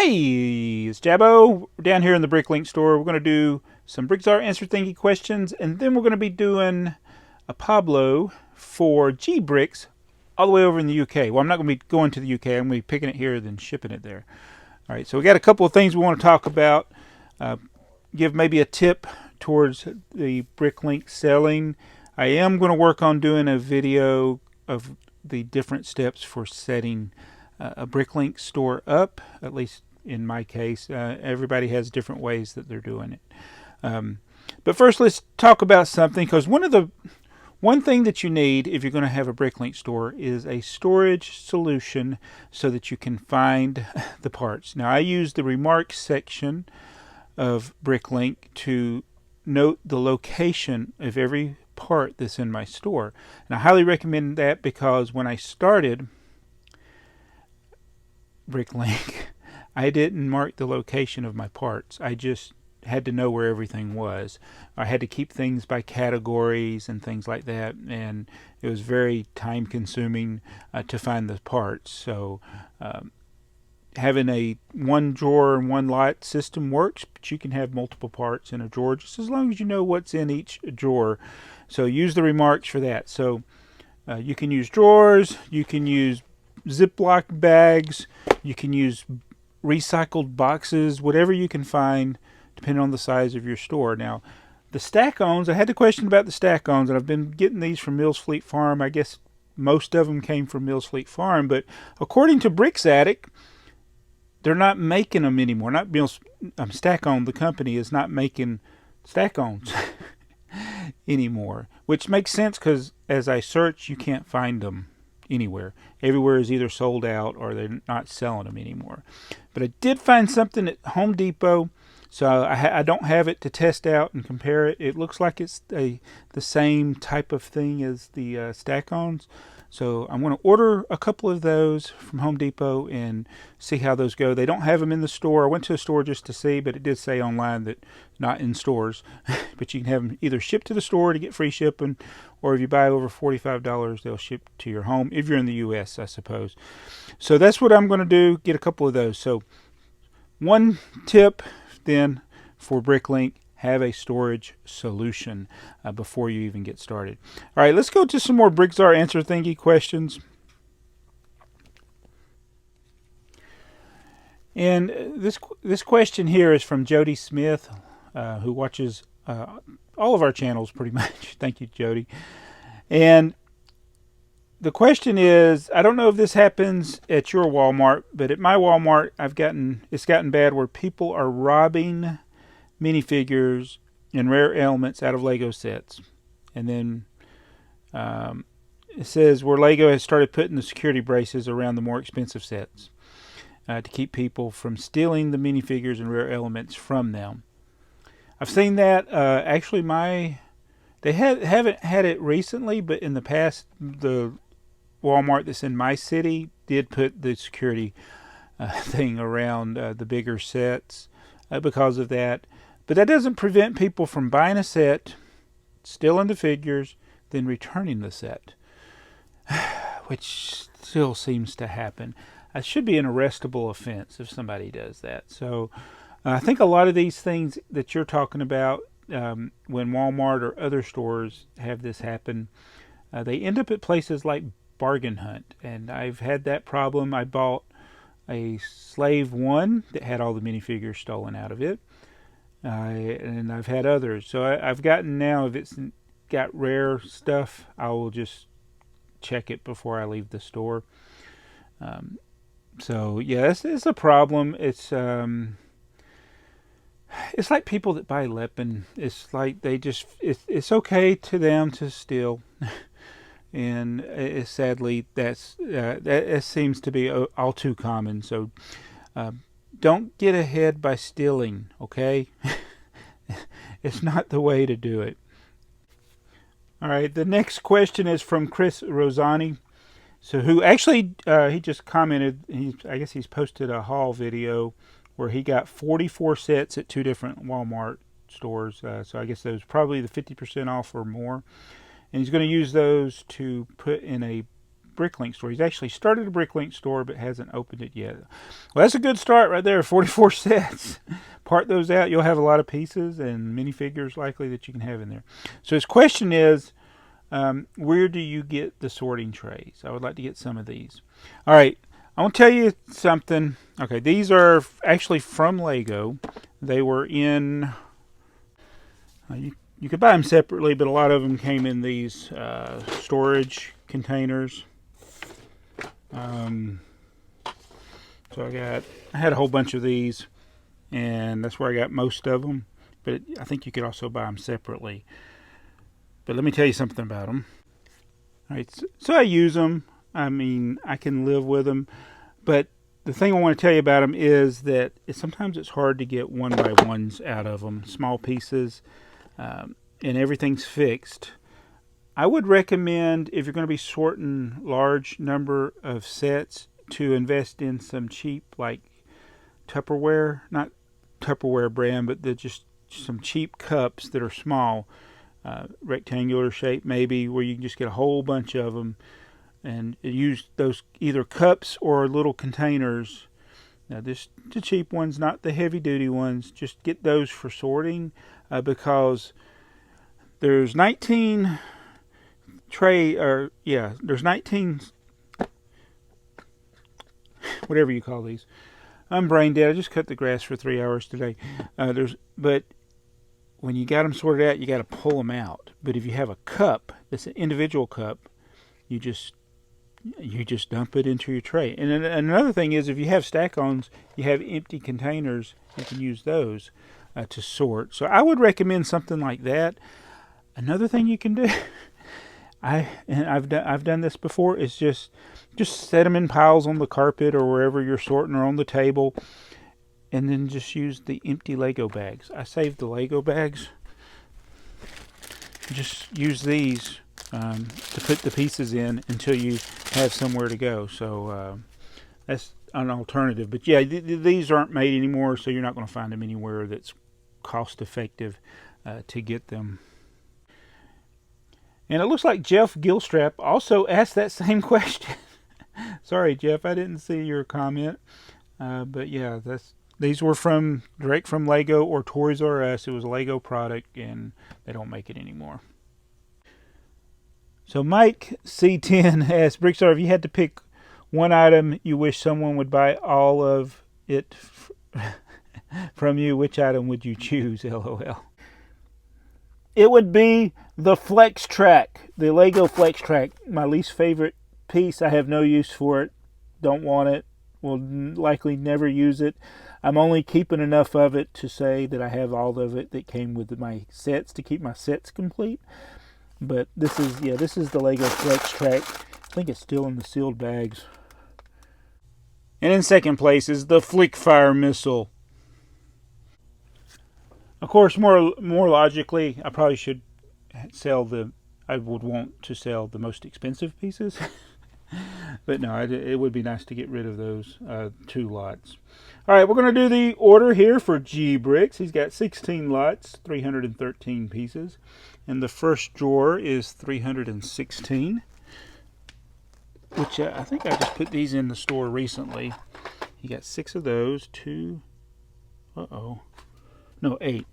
Hey, it's Jaabo. We're down here in the Bricklink store. We're going to do some BrickTsar Answer Thingy questions, and then we're going to be doing a PABLO for G-Bricks all the way over in the UK. Well, I'm not going to be going to the UK. I'm going to be picking it here and then shipping it there. All right, so we got a couple of things we want to talk about. Give maybe a tip towards the Bricklink selling. I am going to work on doing a video of the different steps for setting a Bricklink store up, at least in my case. Everybody has different ways that they're doing it. But first, let's talk about something, because one thing that you need if you're going to have a Bricklink store is a storage solution so that you can find the parts. Now, I use the remarks section of Bricklink to note the location of every part that's in my store. And I highly recommend that, because when I started Bricklink, I didn't mark the location of my parts. I just had to know where everything was. I had to keep things by categories and things like that, and it was very time consuming to find the parts. So having a one drawer and one lot system works, but you can have multiple parts in a drawer just as long as you know what's in each drawer. So use the remarks for that. So you can use drawers, you can use Ziploc bags, you can use recycled boxes, whatever you can find depending on the size of your store. Now, the Stack-Ons, I had a question about the Stack-Ons, and I've been getting these from Mills Fleet Farm. I guess most of them came from Mills Fleet Farm, but according to Bricks Addict, they're not making them anymore. Not Mills, Stack-On, the company, is not making Stack-Ons anymore, which makes sense, because as I search, you can't find them anywhere. Everywhere is either sold out or they're not selling them anymore. But I did find something at Home Depot, so I don't have it to test out and compare it. It looks like it's the same type of thing as the Stack-Ons. So I'm going to order a couple of those from Home Depot and see how those go. They don't have them in the store. I went to a store just to see, but it did say online that not in stores. But you can have them either shipped to the store to get free shipping, or if you buy over $45, they'll ship to your home, if you're in the U.S., I suppose. So that's what I'm going to do, get a couple of those. So one tip then for Bricklink: have a storage solution before you even get started. All right, let's go to some more BrickTsar Answer Thingy questions. And this question here is from Jody Smith, who watches all of our channels pretty much. Thank you, Jody. And the question is, I don't know if this happens at your Walmart, but at my Walmart, it's gotten bad where people are robbing minifigures and rare elements out of Lego sets. And then it says where Lego has started putting the security braces around the more expensive sets to keep people from stealing the minifigures and rare elements from them. I've seen that. Actually, they haven't had it recently, but in the past, the Walmart that's in my city did put the security thing around the bigger sets because of that. But that doesn't prevent people from buying a set, stealing the figures, then returning the set, which still seems to happen. It should be an arrestable offense if somebody does that. So I think a lot of these things that you're talking about, when Walmart or other stores have this happen, they end up at places like Bargain Hunt, and I've had that problem. I bought a Slave 1 that had all the minifigures stolen out of it, and I've had others. So I've gotten now, if it's got rare stuff, I will just check it before I leave the store. So yeah, it's a problem. It's like people that buy Lepin. It's like it's okay to them to steal. And sadly, that seems to be all too common. So don't get ahead by stealing, okay? It's not the way to do it. All right, the next question is from Chris Rosani. So who actually, he just commented, I guess he's posted a haul video where he got 44 sets at 2 different Walmart stores. So I guess those probably the 50% off or more. And he's going to use those to put in a Bricklink store. He's actually started a Bricklink store but hasn't opened it yet. Well, that's a good start right there. 44 sets. Part those out, you'll have a lot of pieces and minifigures likely that you can have in there. So his question is, where do you get the sorting trays? I would like to get some of these. All right, I want to tell you something. Okay, these are actually from Lego. They were in... You could buy them separately, but a lot of them came in these storage containers. So I had a whole bunch of these, and that's where I got most of them. But I think you could also buy them separately. But let me tell you something about them. All right, so I use them. I mean, I can live with them. But the thing I want to tell you about them is that sometimes it's hard to get one by ones out of them, small pieces. And everything's fixed. I would recommend, if you're going to be sorting large number of sets, to invest in some cheap, like Tupperware, not Tupperware brand, but they're just some cheap cups that are small, rectangular shape maybe, where you can just get a whole bunch of them and use those either cups or little containers. Now, this the cheap ones, not the heavy duty ones. Just get those for sorting. Because there's 19 there's 19, whatever you call these. I'm brain dead. I just cut the grass for 3 hours today. But when you got them sorted out, you got to pull them out. But if you have a cup, that's an individual cup, you just dump it into your tray. And another thing is, if you have Stack-Ons, you have empty containers, you can use those to sort. So I would recommend something like that. Another thing you can do, I've done this before, is just set them in piles on the carpet or wherever you're sorting, or on the table, and then just use the empty Lego bags. I saved the Lego bags. Just use these to put the pieces in until you have somewhere to go. So that's an alternative. But yeah, these aren't made anymore, so you're not going to find them anywhere that's cost effective to get them. And it looks like Jeff Gilstrap also asked that same question. Sorry, Jeff, I didn't see your comment. But yeah, these were direct from Lego or Toys R Us. It was a Lego product, and they don't make it anymore. So Mike C10 asked, BrickTsar, if you had to pick one item you wish someone would buy all of it from you, which item would you choose? LOL. It would be the Flex Track, the Lego Flex Track. My least favorite piece. I have no use for it. Don't want it. Will likely never use it. I'm only keeping enough of it to say that I have all of it that came with my sets to keep my sets complete. But this is the Lego Flex Track. I think it's still in the sealed bags. And in second place is the Flickfire Missile. Of course, more logically, I probably should I would want to sell the most expensive pieces. But no, it would be nice to get rid of those 2 lots. All right, we're going to do the order here for G Bricks. He's got 16 lots, 313 pieces. And the first drawer is 316, which I think I just put these in the store recently. He got 6 of those, 2, no, 8.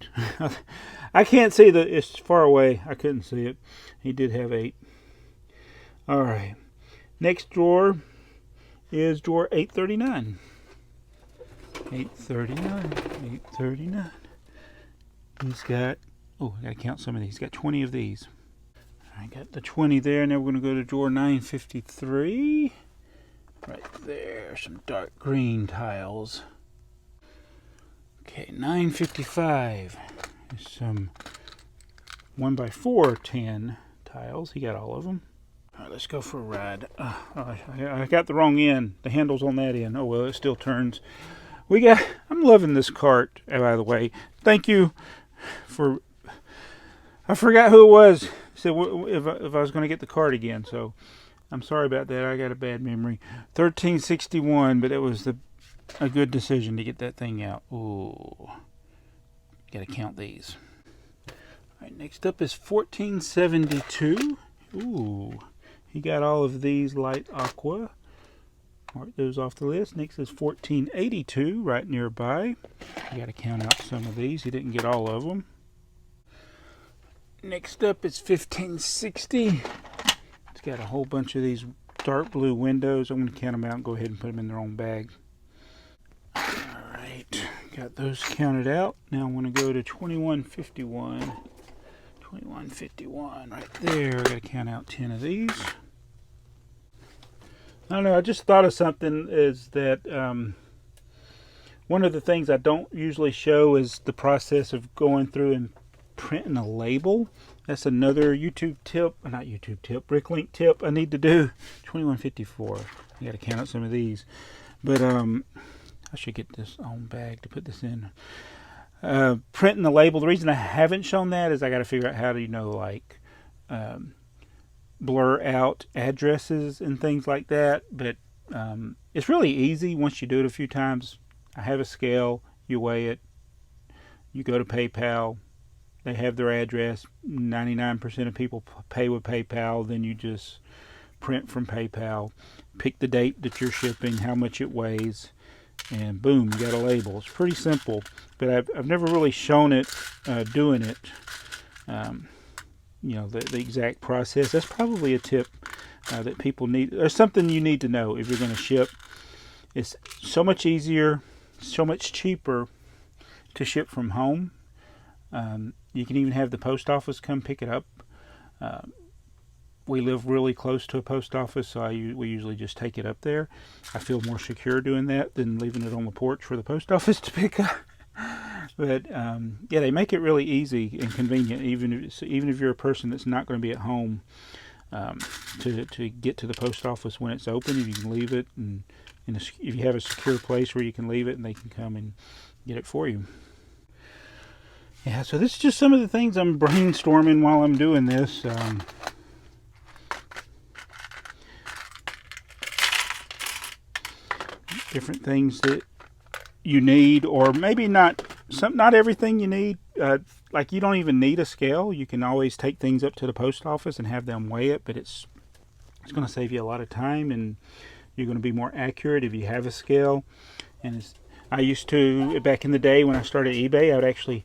I can't see it's far away. I couldn't see it. He did have 8. All right. Next drawer is drawer 839. 839. He's got, I gotta count some of these. He's got 20 of these. I got the 20 there. Now we're gonna go to drawer 953. Right there, some dark green tiles. Okay, 955. There's some 1x4 tan tiles. He got all of them. All right, let's go for a ride. I got the wrong end. The handle's on that end. Oh well, it still turns. I'm loving this cart, by the way. Thank you for. I forgot who it was. He said if I was going to get the cart again. So I'm sorry about that. I got a bad memory. 1361, but it was a good decision to get that thing out. Ooh, got to count these. All right, next up is 1472. Ooh, he got all of these light aqua. Mark those off the list. Next is 1482 right nearby. You got to count out some of these. He didn't get all of them. Next up is 1560. It's got a whole bunch of these dark blue windows. I'm going to count them out and go ahead and put them in their own bag. Alright, got those counted out. Now I want to go to 2151. 2151 right there. I got to count out 10 of these. I don't know, I just thought of something is that one of the things I don't usually show is the process of going through and printing a label. That's another YouTube tip, not YouTube tip, Bricklink tip I need to do. 2154. I got to count out some of these. But I should get this on bag to put this in. Printing the label. The reason I haven't shown that is I got to figure out how to, like blur out addresses and things like that. But it's really easy once you do it a few times. I have a scale. You weigh it. You go to PayPal. They have their address. 99% of people pay with PayPal. Then you just print from PayPal. Pick the date that you're shipping, how much it weighs, and boom, you got a label. It's pretty simple, but I've never really shown it doing it. The exact process. That's probably a tip that people need, or something you need to know if you're going to ship. It's so much easier, so much cheaper to ship from home. You can even have the post office come pick it up. We live really close to a post office, so we usually just take it up there. I feel more secure doing that than leaving it on the porch for the post office to pick up. But yeah, they make it really easy and convenient, even if you're a person that's not going to be at home, to get to the post office when it's open. If you can leave it, and if you have a secure place where you can leave it, and they can come and get it for you. Yeah, so this is just some of the things I'm brainstorming while I'm doing this. Different things that you need, or maybe not everything you need. Like you don't even need a scale. You can always take things up to the post office and have them weigh it, but it's going to save you a lot of time, and you're going to be more accurate if you have a scale. And I used to, back in the day when I started eBay, I would actually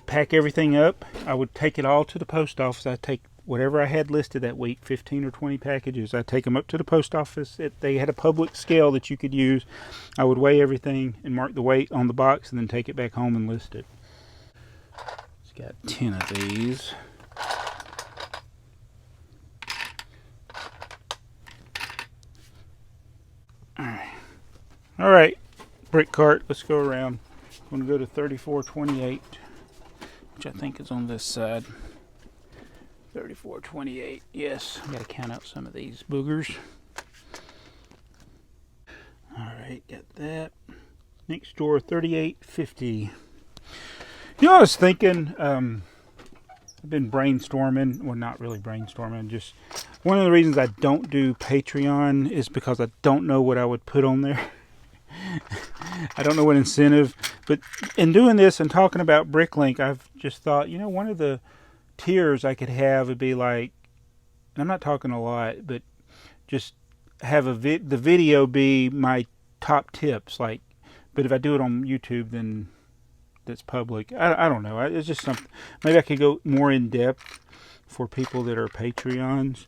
pack everything up. I would take it all to the post office. I'd take whatever I had listed that week, 15 or 20 packages. I'd take them up to the post office. They had a public scale that you could use. I would weigh everything and mark the weight on the box and then take it back home and list it. It's got 10 of these. All right, brick cart, let's go around. I'm going to go to 3428. Which I think is on this side. 3428. Yes, I got to count out some of these boogers. All right, got that. Next door, 3850. I was thinking, I've been brainstorming. Well, not really brainstorming. Just one of the reasons I don't do Patreon is because I don't know what I would put on there. I don't know what incentive, but in doing this and talking about Bricklink, I've just thought, one of the tiers I could have would be like, and I'm not talking a lot, but just have the video be my top tips. But if I do it on YouTube, then that's public. I don't know. It's just something. Maybe I could go more in depth for people that are Patreons.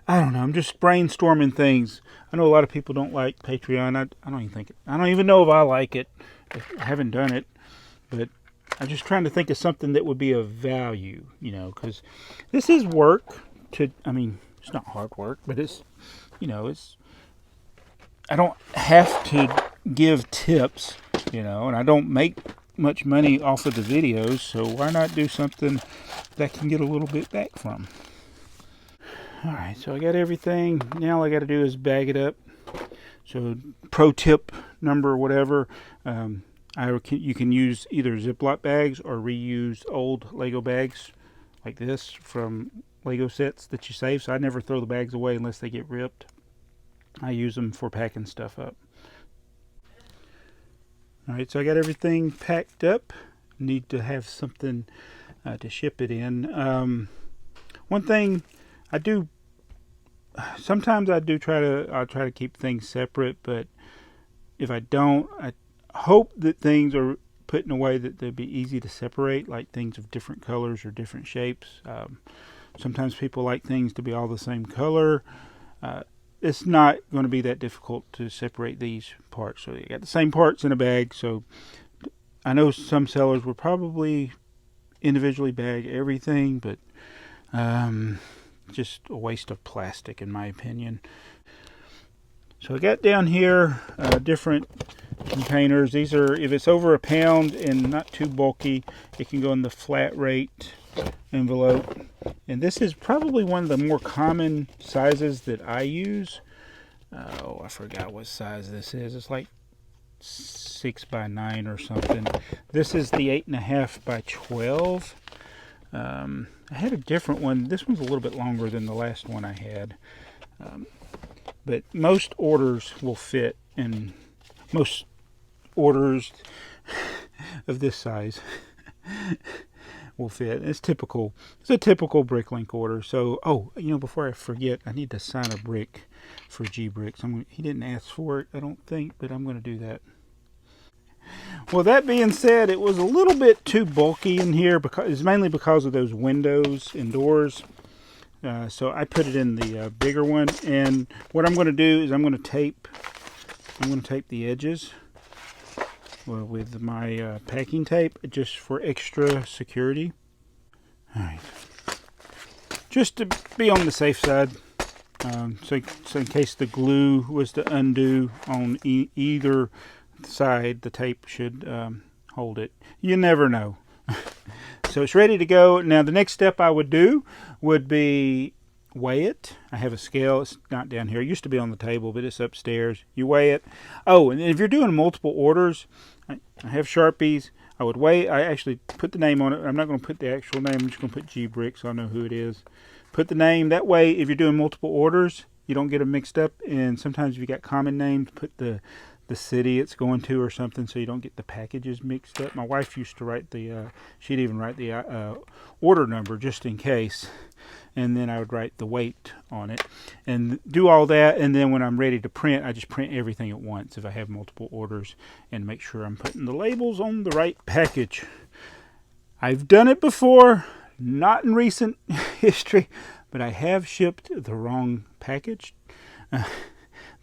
I don't know. I'm just brainstorming things. I know a lot of people don't like Patreon. I don't even know if I like it. I haven't done it, but I'm just trying to think of something that would be of value, because this is work. It's not hard work, but it's I don't have to give tips, and I don't make much money off of the videos, so why not do something that I can get a little bit back from? Alright, so I got everything. Now all I got to do is bag it up. So pro tip number whatever, you can use either Ziploc bags or reuse old Lego bags like this from Lego sets that you save. So I never throw the bags away unless they get ripped. I use them for packing stuff up. Alright, so I got everything packed up. Need to have something to ship it in. One thing I do sometimes I do I'll try to keep things separate, but if I don't, I hope that things are put in a way that they'd be easy to separate, like things of different colors or different shapes. Sometimes people like things to be all the same color. It's not going to be that difficult to separate these parts. So you got the same parts in a bag. So I know some sellers will probably individually bag everything, but just a waste of plastic in my opinion. So I got down here different containers. These are, if it's over a pound and not too bulky, it can go in the flat rate envelope. And this is probably one of the more common sizes that I use. Oh, I forgot what size this is. It's like 6 by 9 or something. This is the 8.5 by 12. I had a different one. This one's a little bit longer than the last one I had. But most orders will fit, and most orders of this size will fit. It's typical. It's a typical Bricklink order. So, oh, before I forget, I need to sign a brick for GBricks. He didn't ask for it, I don't think, but I'm going to do that. Well, that being said, it was a little bit too bulky in here because it's mainly because of those windows and doors. So I put it in the bigger one, and what I'm going to do is I'm going to tape the edges with my packing tape, just for extra security. All right, just to be on the safe side, so in case the glue was to undo on either side, the tape should hold it. You never know. So it's ready to go. Now the next step I would do would be weigh it. I have a scale. It's not down here. It used to be on the table, but it's upstairs. You weigh it. Oh, and if you're doing multiple orders, I have Sharpies. I actually put the name on it. I'm not going to put the actual name. I'm just going to put GBricks so I know who it is. Put the name. That way, if you're doing multiple orders, you don't get them mixed up. And sometimes if you got common names, put the city it's going to or something, so you don't get the packages mixed up. My wife used to write she'd even write the order number just in case, and then I would write the weight on it and do all that. And then when I'm ready to print, I just print everything at once if I have multiple orders, and make sure I'm putting the labels on the right package. I've done it before, not in recent history, but I have shipped the wrong package.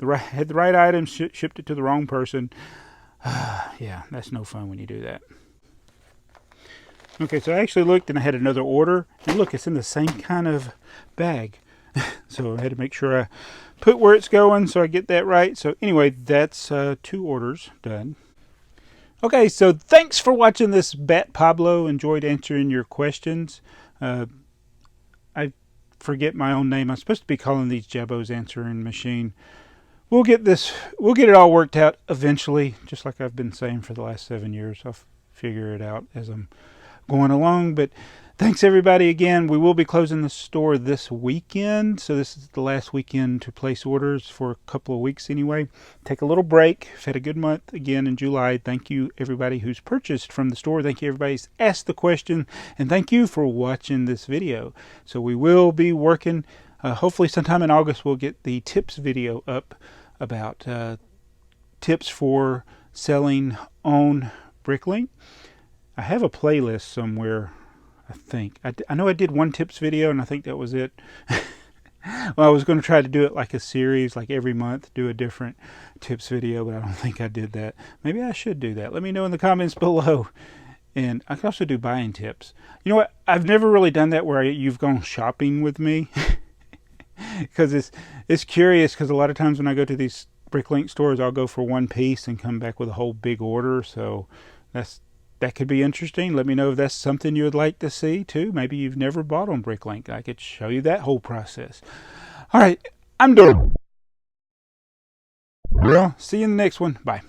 Had the right item, shipped it to the wrong person. Yeah, that's no fun when you do that. Okay, so I actually looked and I had another order. And look, it's in the same kind of bag. So I had to make sure I put where it's going so I get that right. So anyway, that's 2 orders done. Okay, so thanks for watching this Bat Pablo. Enjoyed answering your questions. I forget my own name. I'm supposed to be calling these Jaabo's answering machine. We'll get it all worked out eventually, just like I've been saying for the last 7 years. I'll figure it out as I'm going along. But thanks everybody again. We will be closing the store this weekend, so this is the last weekend to place orders for a couple of weeks anyway. Take a little break. We've had a good month again in July. Thank you everybody who's purchased from the store. Thank you everybody who's asked the question, and thank you for watching this video. So we will be working, hopefully sometime in August we'll get the tips video up about tips for selling on Bricklink. I have a playlist somewhere, I think. I know I did one tips video, and I think that was it. Well, I was going to try to do it like a series, like every month, do a different tips video, but I don't think I did that. Maybe I should do that. Let me know in the comments below. And I can also do buying tips. You know what? I've never really done that where you've gone shopping with me. Because it's curious, because a lot of times when I go to these Bricklink stores, I'll go for one piece and come back with a whole big order. So that could be interesting. Let me know if that's something you would like to see too. Maybe you've never bought on Bricklink. I could show you that whole process. All right, I'm done. Well, see you in the next one. Bye.